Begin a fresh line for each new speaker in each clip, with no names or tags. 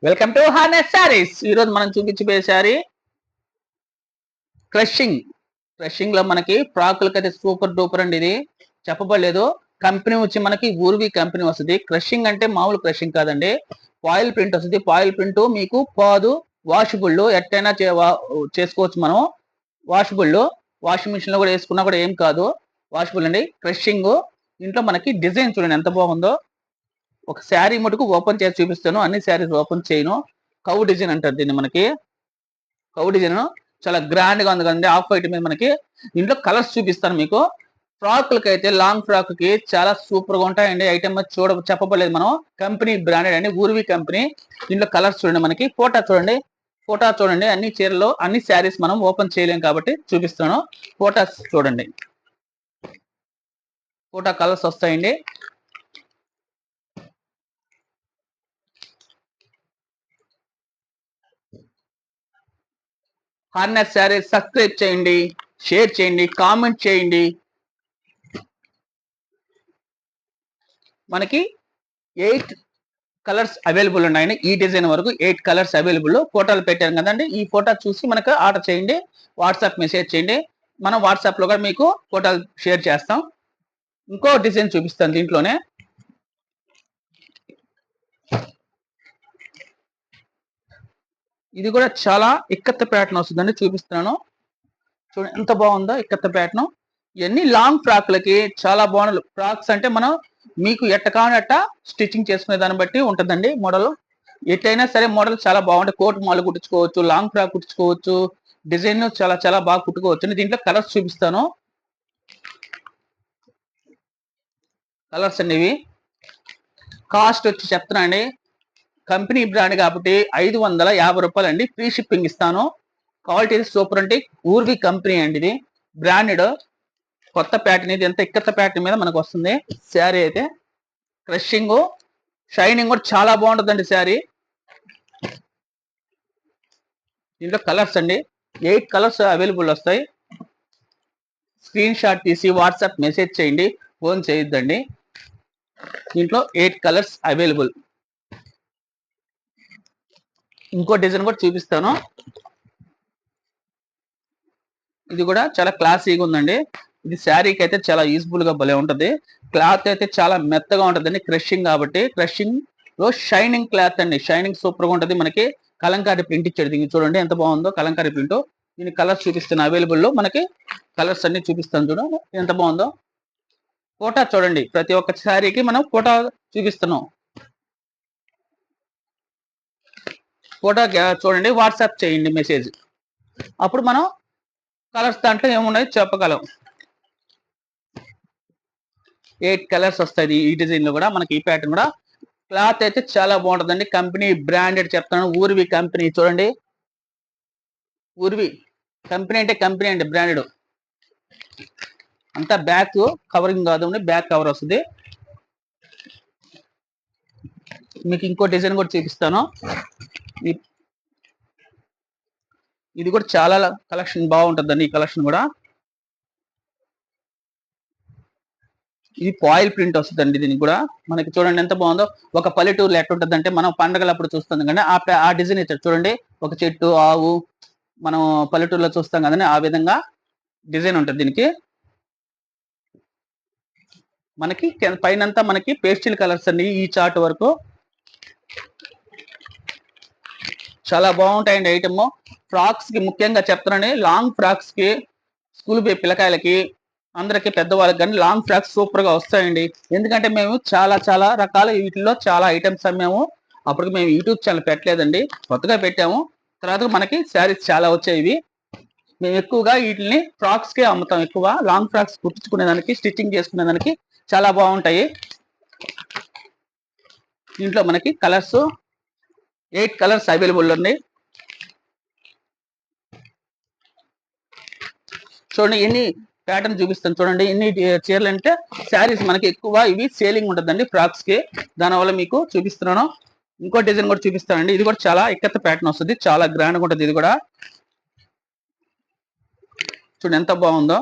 Welcome to harness saris. ఈరోజు మనం చూపించబోయే శారీ క్రషింగ్ లో మనకి ఫ్రాకులకి అయితే సూపర్ డూపర్ అండి. ఇది చెప్పబడలేదు. కంపెనీ వచ్చి మనకి ఊర్వి కంపెనీ వస్తుంది. క్రషింగ్ అంటే మామూలు క్రషింగ్ కాదండి, ఫాయిల్ ప్రింట్ వస్తుంది. ఫాయిల్ ప్రింట్ మీకు పోదు, వాషబుల్, ఎట్టైనా చేసుకోవచ్చు మనం. వాషబుల్, వాషింగ్ మిషన్ లో కూడా వేసుకున్నా కూడా ఏం కాదు, వాషబుల్ అండి. క్రషింగ్ ఇంట్లో మనకి డిజైన్ చూడండి ఎంత బాగుందో. ఒక శారీ మటుకు ఓపెన్ చేసి చూపిస్తాను, అన్ని శారీస్ ఓపెన్ చేయను. కౌ డిజైన్ అంటారు దీన్ని. మనకి కౌ డిజైన్ చాలా గ్రాండ్ గా ఉంది కదండి. ఆఫ్ వైట్ మీద మనకి దీంట్లో కలర్స్ చూపిస్తాను మీకు. ఫ్రాక్లకి అయితే లాంగ్ ఫ్రాక్ కి చాలా సూపర్ గా ఉంటాయండి. ఐటమ్ చెప్పబడలేదు, మనం కంపెనీ బ్రాండెడ్ అండి, ఊర్వి కంపెనీ. దీంట్లో కలర్స్ చూడండి, మనకి ఫోటో చూడండి. అన్ని చీరలు అన్ని శారీస్ మనం ఓపెన్ చేయలేం కాబట్టి చూపిస్తాను. ఫోటోస్ చూడండి, ఫోటో కలర్స్ వస్తాయండి. హార్నెస్ శారీస్ సబ్స్క్రైబ్ చేయండి, షేర్ చేయండి, కామెంట్ చేయండి. మనకి 8 కలర్స్ అవైలబుల్ ఉన్నాయండి. ఈ డిజైన్ వరకు 8 కలర్స్ అవైలబుల్. ఫోటోలు పెట్టాను కదండి, ఈ ఫోటో చూసి మనకు ఆర్డర్ చేయండి, వాట్సాప్ మెసేజ్ చేయండి. మనం వాట్సాప్ లో కూడా మీకు ఫోటోలు షేర్ చేస్తాం. ఇంకో డిజైన్ చూపిస్తాను దీంట్లోనే. ఇది కూడా చాలా ఇక్కత్త ప్యాటర్న్ వస్తుందండి, చూపిస్తున్నాను. చూడండి ఎంత బాగుందో ఇక్కత్త ప్యాటర్న్. ఇవన్నీ లాంగ్ ఫ్రాక్లకి చాలా బాగుంది. ఫ్రాక్స్ అంటే మనం మీకు ఎట్ట కానట్ట స్టిచ్చింగ్ చేసుకునే దాన్ని బట్టి ఉంటుందండి మోడల్. ఎట్టయినా సరే మోడల్ చాలా బాగుంటాయి. కోట్ మాలు కుట్టించుకోవచ్చు, లాంగ్ ఫ్రాక్ కుట్టించుకోవచ్చు, డిజైన్ చాలా చాలా బాగా కుట్టుకోవచ్చు. దీంట్లో కలర్స్ చూపిస్తాను. కలర్స్ అండి ఇవి. కాస్ట్ వచ్చి చెప్తానండి, కంపెనీ బ్రాండ్ కాబట్టి 550 రూపాయలు అండి. ఫ్రీ షిప్పింగ్ ఇస్తాను. క్వాలిటీ సూపర్ అంటే ఊర్వి కంపెనీ అండి, ఇది బ్రాండెడ్. కొత్త ప్యాటర్న్, ఇది ఎంత ఇక్కత్త ప్యాటర్న్ మీద మనకు వస్తుంది శారీ అయితే. క్రషింగ్, షైనింగ్ కూడా చాలా బాగుంటుందండి శారీ. దీంట్లో కలర్స్ అండి 8 కలర్స్ అవైలబుల్ వస్తాయి. స్క్రీన్ షాట్ తీసి వాట్సాప్ మెసేజ్ చేయండి, ఫోన్ చేయొద్దండి. దీంట్లో 8 కలర్స్ అవైలబుల్. ఇంకో డిజైన్ కూడా చూపిస్తాను. ఇది కూడా చాలా క్లాసీగా ఉందండి. ఇది శారీకి అయితే చాలా యూస్ఫుల్ గా భలే ఉంటది. క్లాత్ అయితే చాలా మెత్తగా ఉంటదండి, క్రషింగ్ కాబట్టి. క్రషింగ్ లో షైనింగ్ క్లాత్ అండి, షైనింగ్ సూపర్ గా ఉంటది. మనకి కలంకారీ ప్రింట్ ఇచ్చాడు దీనికి, చూడండి ఎంత బాగుందో కలంకారీ ప్రింట్. దీని కలర్స్ చూపిస్తాను అవైలబుల్ లో. మనకి కలర్స్ అన్ని చూపిస్తాను, చూడండి ఎంత బాగుందో. ఫోటో చూడండి, ప్రతి ఒక్క శారీకి మనం ఫోటో చూపిస్తున్నాం. ఫోటో చూడండి, వాట్సాప్ చేయండి మెసేజ్, అప్పుడు మనం కలర్స్ దాంట్లో ఏమున్నాయి చెప్పగలం. 8 కలర్స్ వస్తాయి ఈ డిజైన్ లో కూడా. మనకి ఈ ప్యాటర్న్ కూడా క్లాత్ అయితే చాలా బాగుంటుందండి. కంపెనీ బ్రాండెడ్ చెప్తాను, ఊర్వి కంపెనీ. చూడండి ఊర్వి కంపెనీ అంటే కంపెనీ అండి, బ్రాండెడ్. అంతా బ్యాక్ కవరింగ్ కాదు, బ్యాక్ కవర్ వస్తుంది. మీకు ఇంకో డిజైన్ కూడా చూపిస్తాను. ఇది కూడా చాలా కలెక్షన్ బాగుంటుందండి, ఈ కలెక్షన్ కూడా. ఇది ఫాయిల్ ప్రింట్ వస్తుందండి దీనికి కూడా. మనకి చూడండి ఎంత బాగుందో. ఒక పల్లెటూరులో ఎట్టుంటుంది అంటే, మనం పండగలప్పుడు చూస్తాం కానీ ఆ డిజైన్ ఇచ్చారు చూడండి. ఒక చెట్టు, ఆవు, మనం పల్లెటూరులో చూస్తాం కదండి, ఆ విధంగా డిజైన్ ఉంటుంది దీనికి. మనకి పైనంతా మనకి పేస్టిల్ కలర్స్ అండి, ఈ చార్ట్ వరకు చాలా బాగుంటాయండి ఐటమ్. ఫ్రాక్స్ కి ముఖ్యంగా చెప్తానండి, లాంగ్ ఫ్రాక్స్ కి, స్కూల్ పోయే పిల్లకాయలకి, అందరికి పెద్దవాళ్ళకి కానీ లాంగ్ ఫ్రాక్స్ సూపర్ గా వస్తాయండి. ఎందుకంటే మేము చాలా చాలా రకాల వీటిల్లో చాలా ఐటమ్స్ అమ్మాము. అప్పటికి మేము యూట్యూబ్ ఛానల్ పెట్టలేదండి, కొత్తగా పెట్టాము. తర్వాత మనకి శారీస్ చాలా వచ్చాయి. మేము ఎక్కువగా వీటిని ఫ్రాక్స్ కే అమ్ముతాం. ఎక్కువ లాంగ్ ఫ్రాక్స్ కుట్టించుకునేదానికి, స్టిచ్చింగ్ చేసుకునేదానికి చాలా బాగుంటాయి. దీంట్లో మనకి కలర్స్ 8 కలర్స్ అవైలబుల్ ఉన్నాయి. చూడండి ఎన్ని ప్యాటర్న్ చూపిస్తాను, చూడండి ఎన్ని చీరలు అంటే. శారీస్ మనకి ఎక్కువ ఇవి సేలింగ్ ఉంటుందండి ఫ్రాక్స్ కి, దానివల్ల మీకు చూపిస్తున్నాను. ఇంకో డిజైన్ కూడా చూపిస్తానండి. ఇది కూడా చాలా ఇక్కత్త ప్యాటర్న్ వస్తుంది, చాలా గ్రాండ్ గా ఉంటుంది ఇది కూడా. చూడండి ఎంత బాగుందో.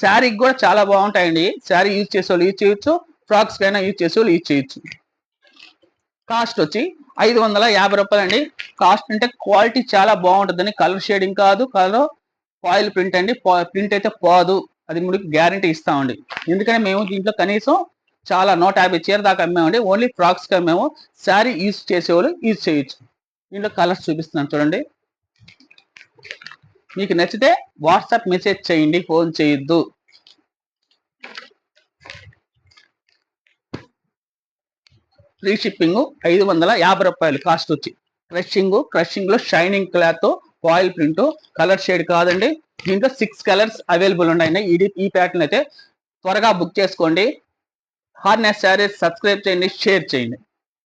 శారీకి కూడా చాలా బాగుంటాయండి. శారీ యూజ్ చేసే వాళ్ళు యూజ్ చేయొచ్చు, ఫ్రాక్స్ కైనా యూజ్ చేసే వాళ్ళు యూజ్ చేయొచ్చు. కాస్ట్ వచ్చి రూపాయలు అండి. కాస్ట్ అంటే క్వాలిటీ చాలా బాగుంటుందండి. కలర్ షేడింగ్ కాదు, కలర్ ఫాయిల్ ప్రింట్ అండి. ప్రింట్ అయితే పోదు, అది మీకు గ్యారంటీ ఇస్తామండి. ఎందుకంటే మేము దీంట్లో కనీసం చాలా 150 చీర దాకా అమ్మామండి. ఓన్లీ ఫ్రాక్స్ కి అమ్మాము. శారీ యూజ్ చేసేవాళ్ళు యూజ్ చేయొచ్చు. దీంట్లో కలర్స్ చూపిస్తున్నాను చూడండి. మీకు నచ్చితే వాట్సాప్ మెసేజ్ చేయండి, ఫోన్ చేయొద్దు. ఫ్రీ షిప్పింగ్ 550 కాస్ట్ వచ్చి. క్రషింగ్ లో shining cloth, foil print, colour shade కాదండి. దీంట్లో 6 కలర్స్ అవైలబుల్ ఉన్నాయి. ఈ ప్యాటర్న్ అయితే త్వరగా బుక్ చేసుకోండి. హార్నెస్ శారీస్ సబ్స్క్రైబ్ చేయండి, షేర్ చేయండి.